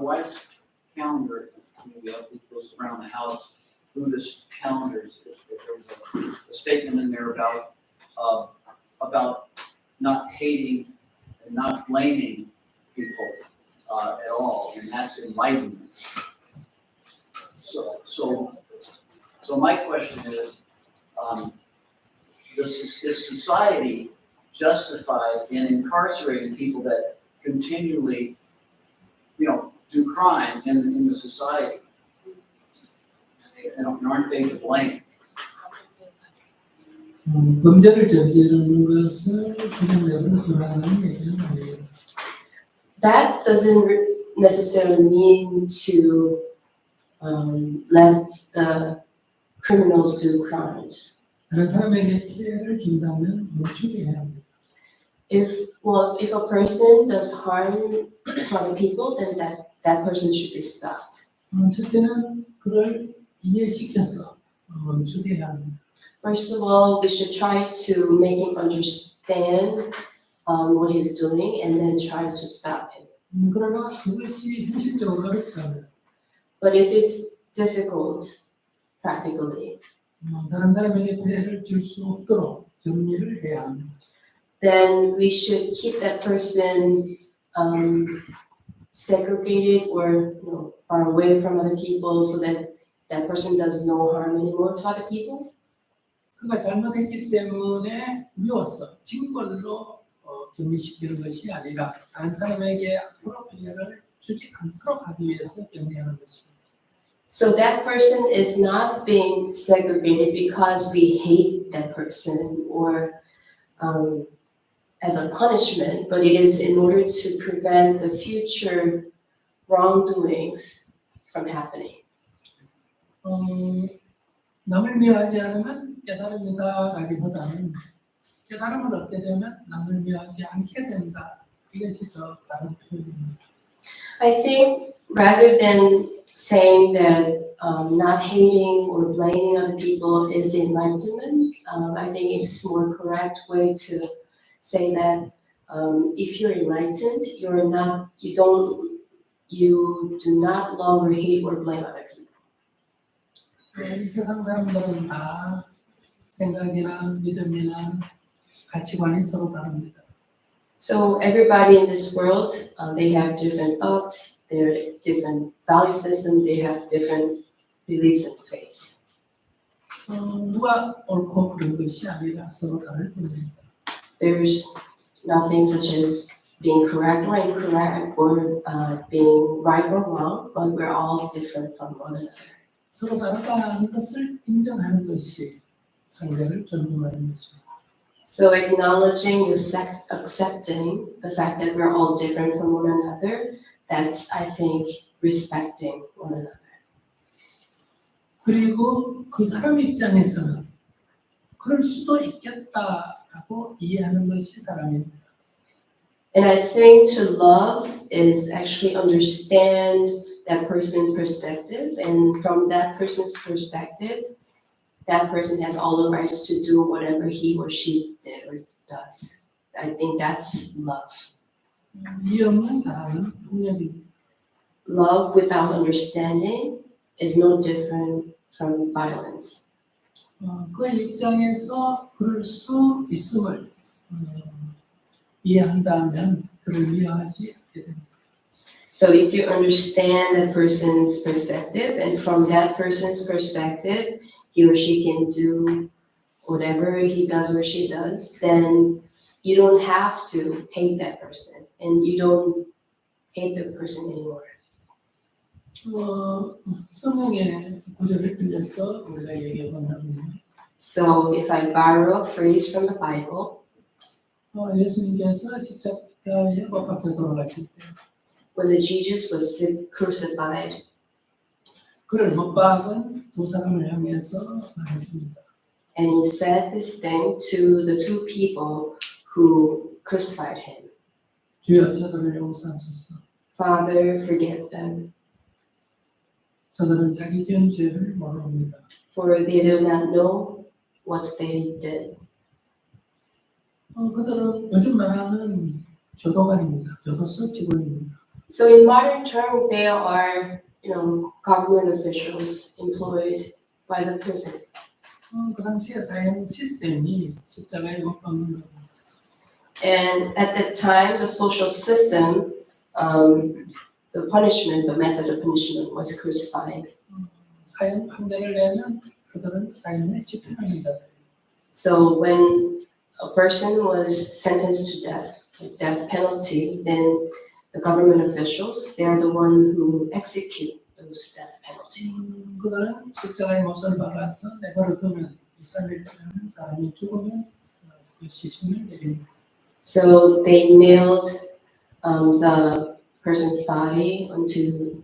wife's calendar, we have those around the house, Buddhist calendars. There was a statement in there about not hating and not blaming people at all, and that's enlightenment. So my question is, is society justified in incarcerating people that continually, do crime in the society? And aren't they to blame? 범죄를 저지르는 것을 그들은 도망하는 얘기는 아니에요. That doesn't necessarily mean to let the criminals do crimes. 다른 사람에게 피해를 준다면 멈추게 해야 합니다. If a person does harm to other people, then that person should be stopped. 첫째는 그를 이해시켜서 멈추게 해야 합니다. First of all, we should try to make him understand what he's doing and then try to stop him. 그러나 그것이 현실적으로 어렵다면 But if it's difficult practically, 다른 사람에게 피해를 줄 수 없도록 격리를 해야 합니다. then we should keep that person segregated or far away from other people so that that person does no harm anymore to other people. 그가 잘못했기 때문에 미워서 징벌로 격리시키는 것이 아니라 다른 사람에게 앞으로 피해를 주지 않도록 하기 위해서 격리하는 것입니다. So that person is not being segregated because we hate that person or as a punishment, but it is in order to prevent the future wrongdoings from happening. 남을 미워하지 않으면 깨달음이다라기보다는 깨달음을 얻게 되면 남을 미워하지 않게 된다. 이것이 더 다른 표현입니다. I think rather than saying that not hating or blaming other people is enlightenment, I think it's more correct way to say that if you're enlightened, you do not longer hate or blame other people. 이 세상 사람들은 다 생각이나 믿음이나 가치관이 서로 다릅니다. So everybody in this world, they have different thoughts, their different value system, they have different beliefs and faiths. 누가 옳고 그런 것이 아니라 서로 다를 뿐입니다. There's nothing such as being correct or incorrect or being right or wrong, but we're all different from one another. 서로 다르다는 것을 인정하는 것이 상대를 존중하는 것입니다. So acknowledging, accepting the fact that we're all different from one another, that's, I think, respecting one another. 그리고 그 사람 입장에서는 그럴 수도 있겠다라고 이해하는 것이 사람입니다. And I think to love is actually understand that person's perspective, and from that person's perspective, that person has all the rights to do whatever he or she did or does. I think that's love. 이해 없는 사랑은 폭력입니다. Love without understanding is no different from violence. 그 입장에서 그럴 수 있음을 이해한다면 그를 미워하지 않게 됩니다. So if you understand that person's perspective, and from that person's perspective, he or she can do whatever he does or she does, then you don't have to hate that person, and you don't hate the person anymore. 성경의 구절을 빌려서 우리가 얘기해 본다면 So if I borrow a phrase from the Bible, 예수님께서 십자가에 못 박혀 돌아가실 때 when Jesus was crucified, 그를 못 박은 두 사람을 향해서 말했습니다. and he said this thing to the two people who crucified him. 주여 저들을 용서하소서. Father, forgive them, 저들은 자기 지은 죄를 모릅니다. for they do not know what they did. 그들은 요즘 말하는 교도관입니다. 교도소 직원입니다. So in modern terms, they are, government officials employed by the prison. 그 당시에 사형 시스템이 십자가에 못 박는 거고 And at that time, the social system, the method of punishment was crucifying. 사형 판결을 내면 그들은 사형을 집행하는 자들. So when a person was sentenced to death penalty, then the government officials, they are the one who execute those death penalty. 그들은 십자가에 못을 박아서 내버려 두면 2~3일 지나면 사람이 죽으면 그 시신을 내립니다. So they nailed the person's body onto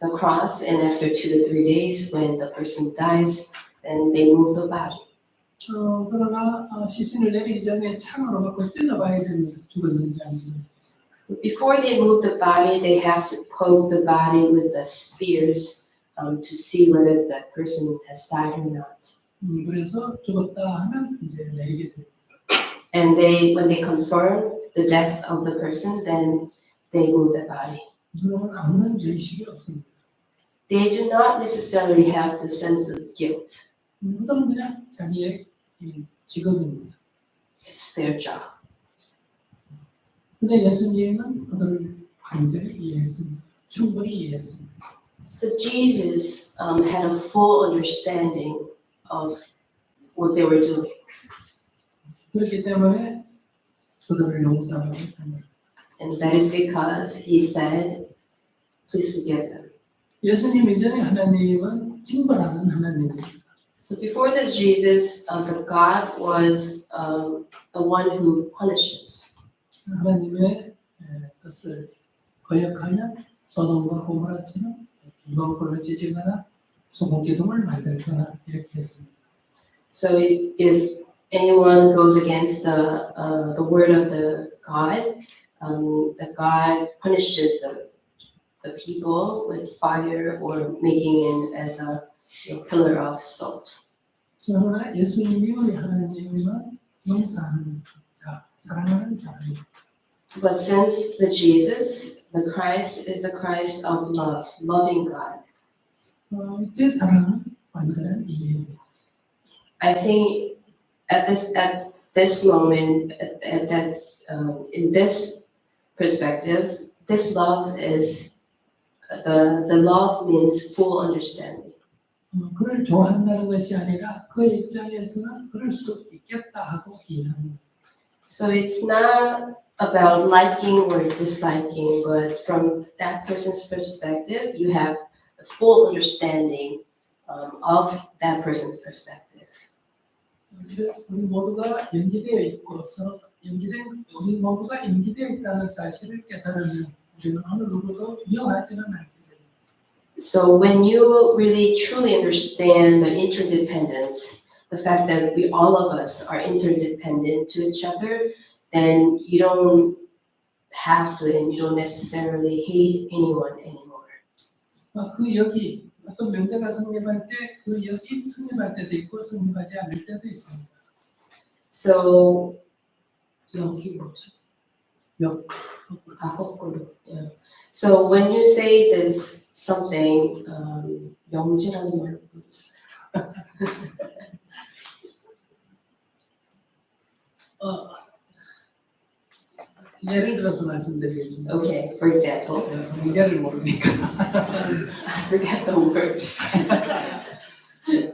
the cross, and after 2 to 3 days, when the person dies, then they move the body. 그러나 시신을 내리기 전에 창으로 갖고 찔러봐야 됩니다. 죽었는지 안 죽었는지. Before they move the body, they have to poke the body with the spears to see whether that person has died or not. 그래서 죽었다 하면 이제 내리게 됩니다. And when they confirm the death of the person, then they move the body. 그러면 아무런 죄의식이 없습니다. They do not necessarily have the sense of guilt. 그들은 그냥 자기의 직업입니다. It's their job. 근데 예수님은 그들을 완전히 이해했습니다. 충분히 이해했습니다. So Jesus had a full understanding of what they were doing. 그렇기 때문에 그들을 용서하라고 합니다. And that is because he said, please forgive them. 예수님 이전에 하나님은 징벌하는 하나님입니다. So before the Jesus, the God was the one who punishes. 하나님의 뜻을 거역하면 소돔과 고모라처럼 이방불을 지지거나 소금기둥을 만들거나 이렇게 했습니다. So if anyone goes against the word of the God punishes the people with fire or making it as a pillar of salt. 그러나 예수님이 하나님은 용서하는 자, 사랑하는 자입니다. But since the Jesus, the Christ is the Christ of love, loving God. 이때 사랑은 완전한 이해입니다. I think at this moment, in this perspective, this love is the love means full understanding. 그를 좋아한다는 것이 아니라 그 입장에서는 그럴 수 있겠다 하고 이해합니다. So it's not about liking or disliking, but from that person's perspective, you have the full understanding of that person's perspective. 우리 모두가 연기되어 있고 서로 우리 모두가 연기되어 있다는 사실을 깨달으면 우리는 어느 누구도 미워하지는 않게 됩니다. So when you really truly understand the interdependence, the fact that all of us are interdependent to each other, then you don't have to and you don't necessarily hate anyone anymore. 그 역이 어떤 명제가 성립할 때 그 역이 성립할 때도 있고 성립하지 않을 때도 있습니다. So 여기 뭐죠? 역. 거꾸로. Yeah. So when you say there's something, 명제라는 말로 부르겠어요. 예를 들어서 말씀드리겠습니다. Okay, for example, 문제를 모르니까. I forget the word.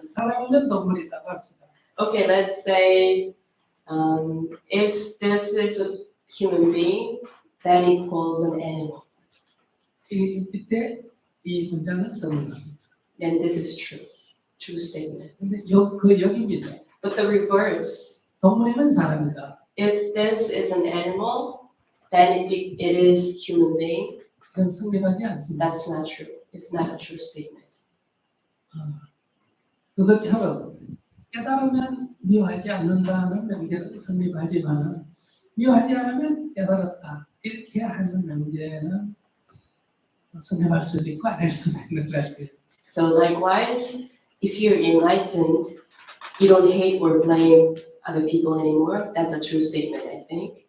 살아있는 동물이라고 합시다. Okay, let's say if this is a human being, that equals an animal. 이때 이 문장은 성립합니다. Then this is true statement. 근데 그 역입니다. But the reverse, 동물이면 사람이다. if this is an animal, then it is human being. 그건 성립하지 않습니다. That's not true. It's not a true statement. 그것처럼 깨달으면 미워하지 않는다는 명제는 성립하지만 미워하지 않으면 깨달았다 이렇게 하는 명제는 성립할 수도 있고 안 할 수도 있는 것 같아요. So likewise, if you're enlightened, you don't hate or blame other people anymore. That's a true statement, I think.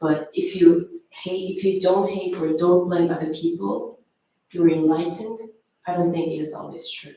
But if you if you don't hate or don't blame other people, you're enlightened. I don't think it is always true.